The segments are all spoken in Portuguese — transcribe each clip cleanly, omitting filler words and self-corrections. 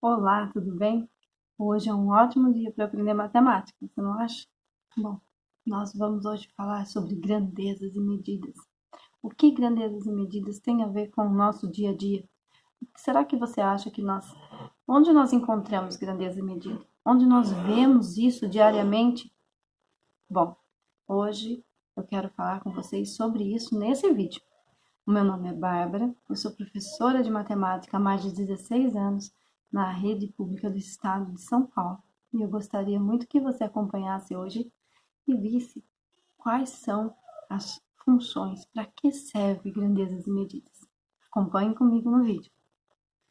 Olá, tudo bem? Hoje é um ótimo dia para aprender matemática, você não acha? Bom, nós vamos hoje falar sobre grandezas e medidas. O que grandezas e medidas têm a ver com o nosso dia a dia? Será que você acha que onde nós encontramos grandeza e medida? Onde nós vemos isso diariamente? Bom, hoje eu quero falar com vocês sobre isso nesse vídeo. O meu nome é Bárbara, eu sou professora de matemática há mais de 16 anos na rede pública do estado de São Paulo. E eu gostaria muito que você acompanhasse hoje e visse quais são as funções, para que servem grandezas e medidas. Acompanhe comigo no vídeo.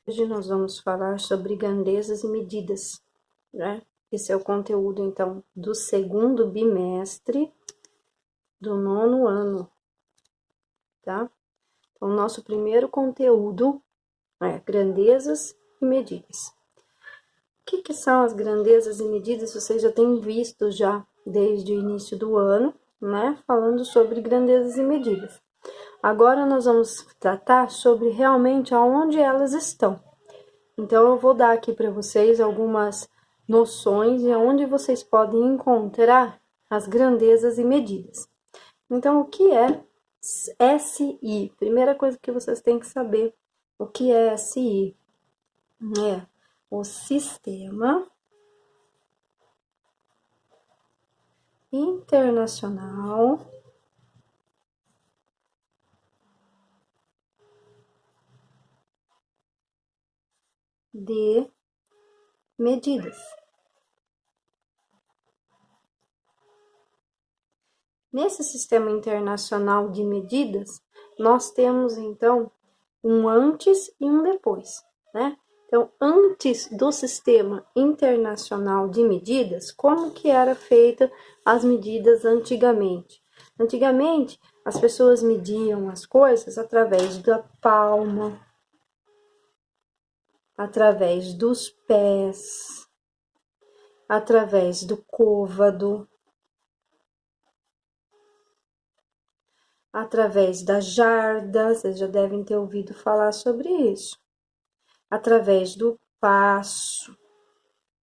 Hoje nós vamos falar sobre grandezas e medidas, né? Esse é o conteúdo, então, do segundo bimestre do 9º ano, tá? Então, o nosso primeiro conteúdo é grandezas e medidas. O que são as grandezas e medidas? Vocês já têm visto já desde o início do ano, né? Falando sobre grandezas e medidas. Agora nós vamos tratar sobre realmente aonde elas estão. Então, eu vou dar aqui para vocês algumas noções de onde vocês podem encontrar as grandezas e medidas. Então, o que é SI? Primeira coisa que vocês têm que saber, o que é SI? É o Sistema Internacional de Medidas. Nesse sistema internacional de medidas, nós temos, então, um antes e um depois, né? Então, antes do sistema internacional de medidas, como que era feita as medidas antigamente? Antigamente, as pessoas mediam as coisas através da palma, através dos pés, através do côvado, através da jarda, vocês já devem ter ouvido falar sobre isso, através do passo.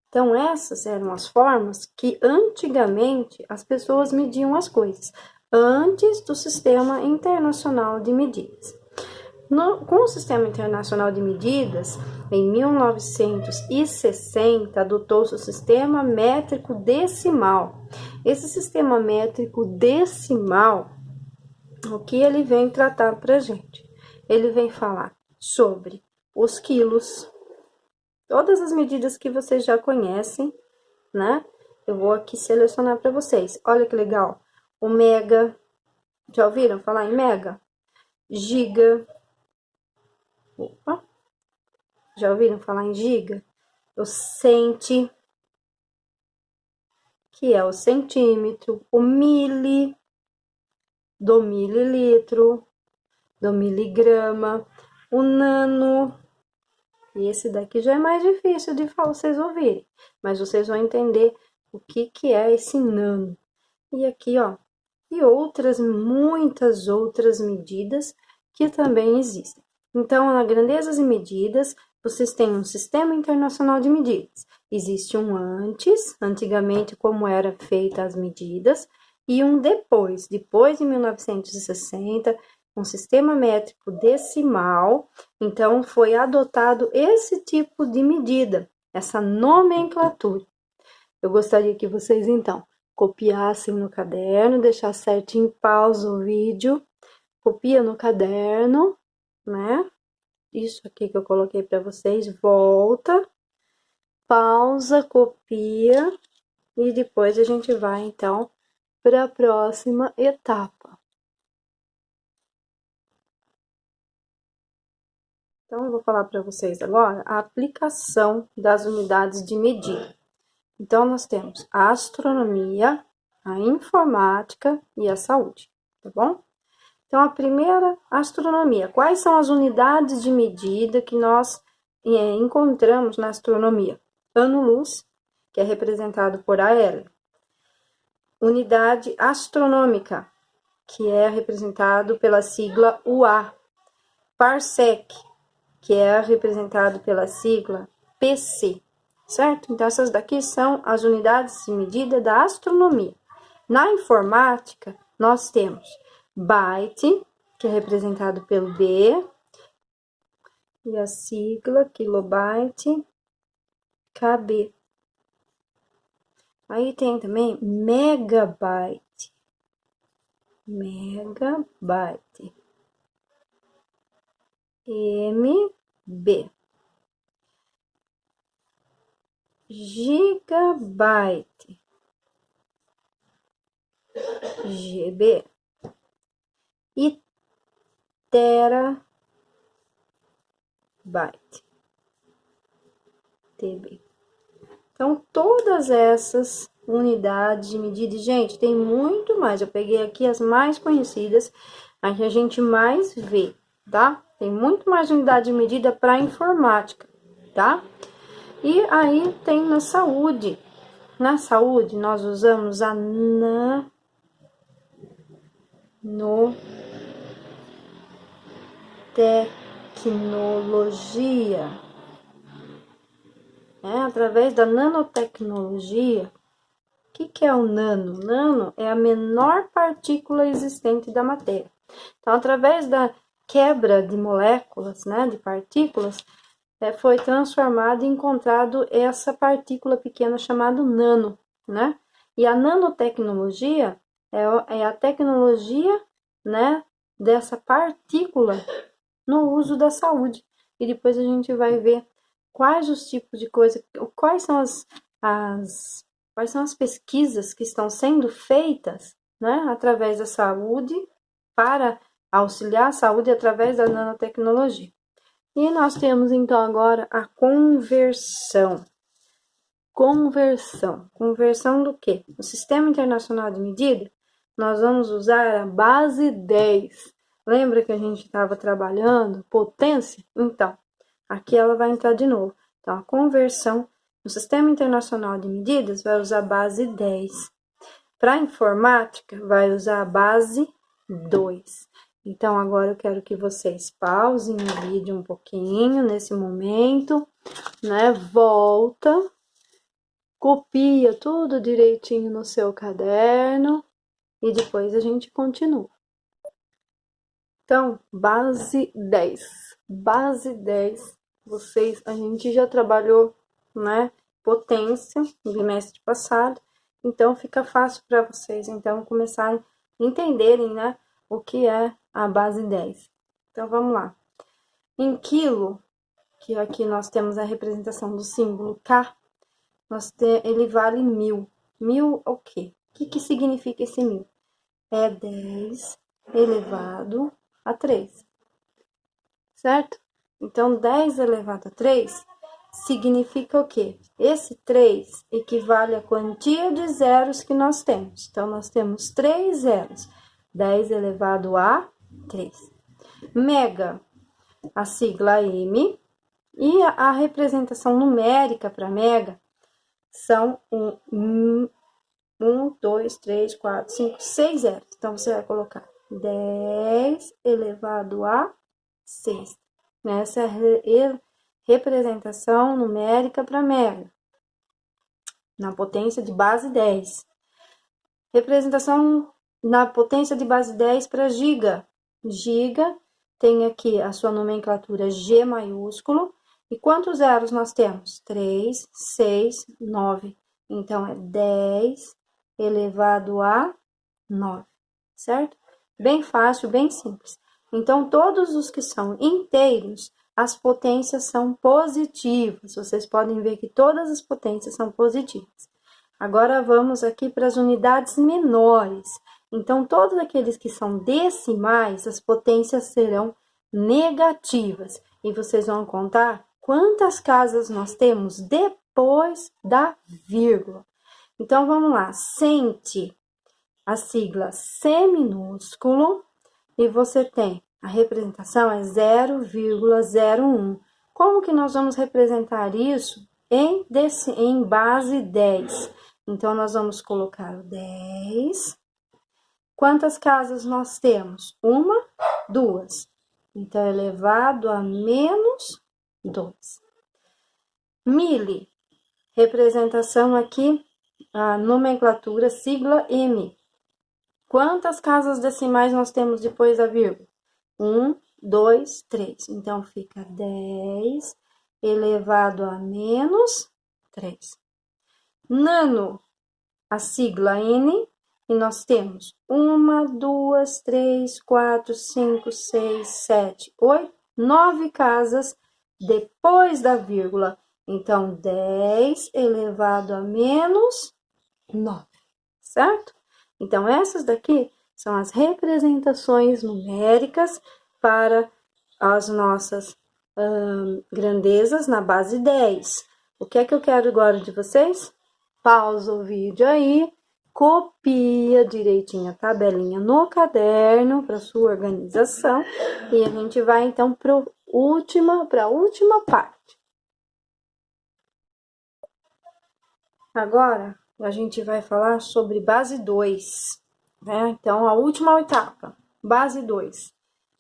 Então, essas eram as formas que antigamente as pessoas mediam as coisas, antes do Sistema Internacional de Medidas. Com o Sistema Internacional de Medidas, em 1960, adotou-se o Sistema Métrico Decimal. Esse Sistema Métrico Decimal, o que ele vem tratar para a gente? Ele vem falar sobre os quilos, todas as medidas que vocês já conhecem, né? Eu vou aqui selecionar para vocês. Olha que legal. O mega, já ouviram falar em mega? Giga. Opa. Já ouviram falar em giga? O centi, que é o centímetro. O mili, do mililitro, do miligrama. O nano, e esse daqui já é mais difícil de vocês ouvirem, mas vocês vão entender o que é esse nano. E aqui, ó, e muitas outras medidas que também existem. Então, na grandezas e medidas, vocês têm um Sistema Internacional de Medidas. Existe um antigamente como eram feitas as medidas, e um depois de 1960, um sistema métrico decimal. Então, foi adotado esse tipo de medida, essa nomenclatura. Eu gostaria que vocês, então, copiassem no caderno, deixar certinho, pausa o vídeo, copia no caderno, né? Isso aqui que eu coloquei para vocês, volta, pausa, copia, e depois a gente vai, então, para a próxima etapa. Então, eu vou falar para vocês agora a aplicação das unidades de medida. Então, nós temos a astronomia, a informática e a saúde, tá bom? Então, a primeira, astronomia. Quais são as unidades de medida que nós encontramos na astronomia? Ano-luz, que é representado por AL. Unidade astronômica, que é representado pela sigla UA. Parsec, que é representado pela sigla PC, certo? Então, essas daqui são as unidades de medida da astronomia. Na informática, nós temos byte, que é representado pelo B, e a sigla kilobyte KB. Aí tem também megabyte, MB, gigabyte, GB, e terabyte, TB. Então, todas essas unidades de medida, gente, tem muito mais. Eu peguei aqui as mais conhecidas, as que a gente mais vê, tá? Tem muito mais unidade de medida para informática, tá? E aí tem na saúde. Na saúde, nós usamos a nanotecnologia. Através da nanotecnologia, o que é o nano? Nano é a menor partícula existente da matéria. Então, através da quebra de moléculas, de partículas, foi transformado e encontrado essa partícula pequena chamada nano, E a nanotecnologia é a tecnologia, dessa partícula no uso da saúde. E depois a gente vai ver quais os tipos de coisa, quais são as pesquisas que estão sendo feitas, através da saúde, para auxiliar a saúde através da nanotecnologia. E nós temos, então, agora a conversão. Conversão do quê? No Sistema Internacional de Medida, nós vamos usar a base 10. Lembra que a gente estava trabalhando potência? Então, aqui ela vai entrar de novo. Então, a conversão no Sistema Internacional de Medidas vai usar a base 10. Para a informática, vai usar a base 2. Então, agora eu quero que vocês pausem o vídeo um pouquinho nesse momento, Volta, copia tudo direitinho no seu caderno e depois a gente continua. Então, base 10. Base 10, a gente já trabalhou, potência no bimestre passado, então fica fácil para vocês, então, começarem a entenderem, o que é a base 10. Então, vamos lá. Em quilo, que aqui nós temos a representação do símbolo K, ele vale 1000. 1000 o quê? O que significa esse 1000? É 10 elevado a 3, certo? Então, 10 elevado a 3 significa o quê? Esse 3 equivale à quantia de zeros que nós temos. Então, nós temos 3 zeros. 10 elevado a 3. Mega, a sigla M, e a representação numérica para mega são 1, 2, 3, 4, 5, 6 zeros. Então, você vai colocar 10 elevado a 6. Essa é a representação numérica para mega, na potência de base 10. Representação na potência de base 10 para giga. Giga tem aqui a sua nomenclatura G maiúsculo. E quantos zeros nós temos? 3, 6, 9. Então, é 10 elevado a 9, certo? Bem fácil, bem simples. Então, todos os que são inteiros, as potências são positivas. Vocês podem ver que todas as potências são positivas. Agora, vamos aqui para as unidades menores. Então, todos aqueles que são decimais, as potências serão negativas. E vocês vão contar quantas casas nós temos depois da vírgula. Então, vamos lá. Cente, a sigla C minúsculo, e você tem a representação é 0,01. Como que nós vamos representar isso em base 10? Então, nós vamos colocar o 10. Quantas casas nós temos? 1, 2. Então, elevado a menos 2. Mili, representação aqui, a nomenclatura, sigla M. Quantas casas decimais nós temos depois da vírgula? 1, 2, 3. Então, fica 10 elevado a menos 3. Nano, a sigla N, e nós temos 1, 2, 3, 4, 5, 6, 7, 8, 9 casas depois da vírgula. Então, 10 elevado a menos 9, certo? Então, essas daqui são as representações numéricas para as nossas grandezas na base 10. O que é que eu quero agora de vocês? Pausa o vídeo aí, copia direitinho a tabelinha no caderno para sua organização e a gente vai então para a última parte. Agora, a gente vai falar sobre base 2, né? Então, a última etapa, base 2,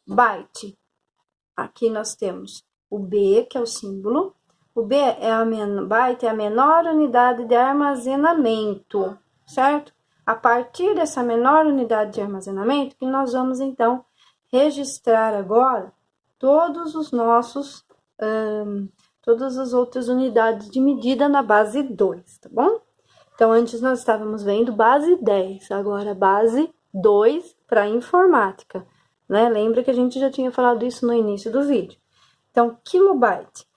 byte. Aqui nós temos o B, que é o símbolo. O B byte é a menor unidade de armazenamento, certo? A partir dessa menor unidade de armazenamento, que nós vamos, então, registrar agora todos os nossos, todas as outras unidades de medida na base 2, tá bom? Então, antes nós estávamos vendo base 10, agora base 2 para informática, né? Lembra que a gente já tinha falado isso no início do vídeo. Então, kilobyte,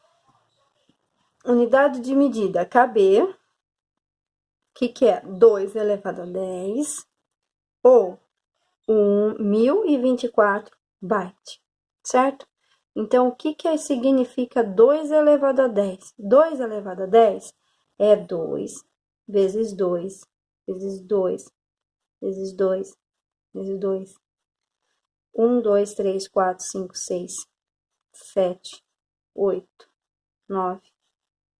unidade de medida KB, que é 2 elevado a 10, ou 1024 byte, certo? Então, o que significa 2 elevado a 10? 2 elevado a 10 é 2 vezes 2, vezes 2, vezes 2, vezes 2. 1, 2, 3, 4, 5, 6, 7, 8, 9,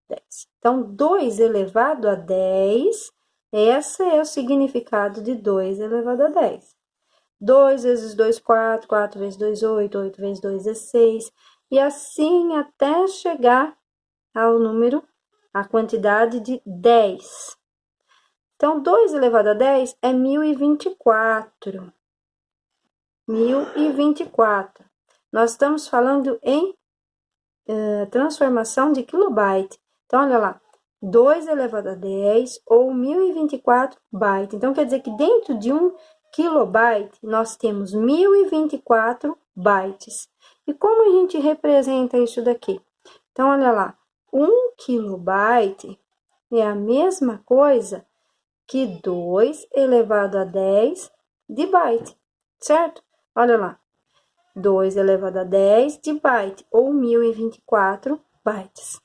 10. Então, 2 elevado a 10, esse é o significado de 2 elevado a 10. 2 vezes 2, 4, 4 vezes 2, 8, 8 vezes 2, 16, e assim até chegar ao número, a quantidade de 10. Então, 2 elevado a 10 é 1024. 1024. Nós estamos falando em transformação de kilobyte. Então, olha lá, 2 elevado a 10 ou 1024 bytes. Então, quer dizer que dentro de 1 kilobyte, nós temos 1024 bytes. E como a gente representa isso daqui? Então, olha lá, 1 kilobyte é a mesma coisa que 2 elevado a 10 de byte, certo? Olha lá, 2 elevado a 10 de byte, ou 1024 bytes.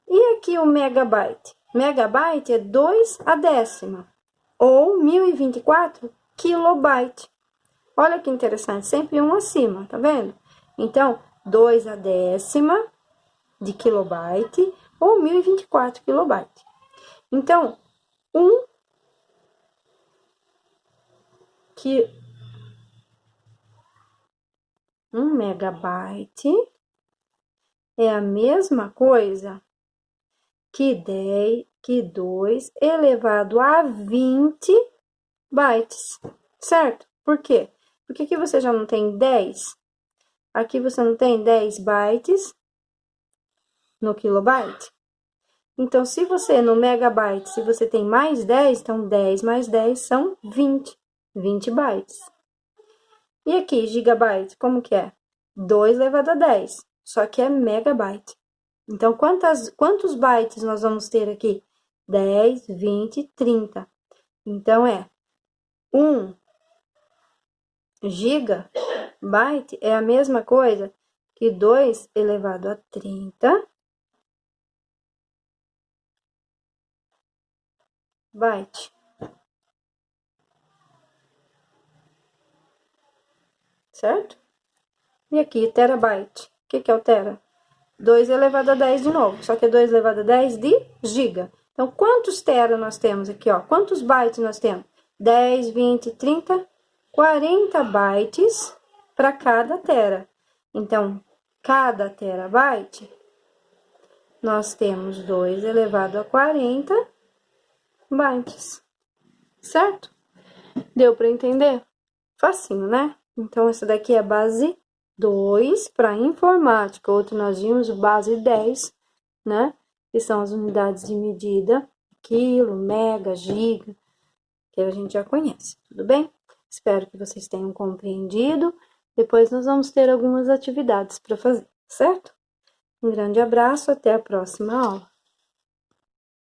E aqui o megabyte? Megabyte é 2 a décima, ou 1024 kilobyte. Olha que interessante, sempre um acima, tá vendo? Então, 2 a décima de kilobyte, ou 1024 kilobyte. Então, 1 megabyte é a mesma coisa que 2 elevado a 20 bytes, certo? Por quê? Porque aqui você já não tem 10, aqui você não tem 10 bytes no kilobyte. Então, se você, no megabyte, se você tem mais 10, então 10 mais 10 são 20 bytes. E aqui, gigabyte, como que é? 2 elevado a 10, só que é megabyte. Então, quantos bytes nós vamos ter aqui? 10, 20, 30. Então, é 1 gigabyte é a mesma coisa que 2 elevado a 30 byte. Certo? E aqui, terabyte. O que é o tera? 2 elevado a 10 de novo, só que é 2 elevado a 10 de giga. Então, quantos tera nós temos aqui, ó? Quantos bytes nós temos? 10, 20, 30, 40 bytes para cada tera. Então, cada terabyte, nós temos 2 elevado a 40 bytes, certo? Deu para entender? Facinho, né? Então, essa daqui é a base 2 para informática. Outro nós vimos base 10, né? Que são as unidades de medida, quilo, mega, giga, que a gente já conhece, tudo bem? Espero que vocês tenham compreendido. Depois nós vamos ter algumas atividades para fazer, certo? Um grande abraço, até a próxima aula.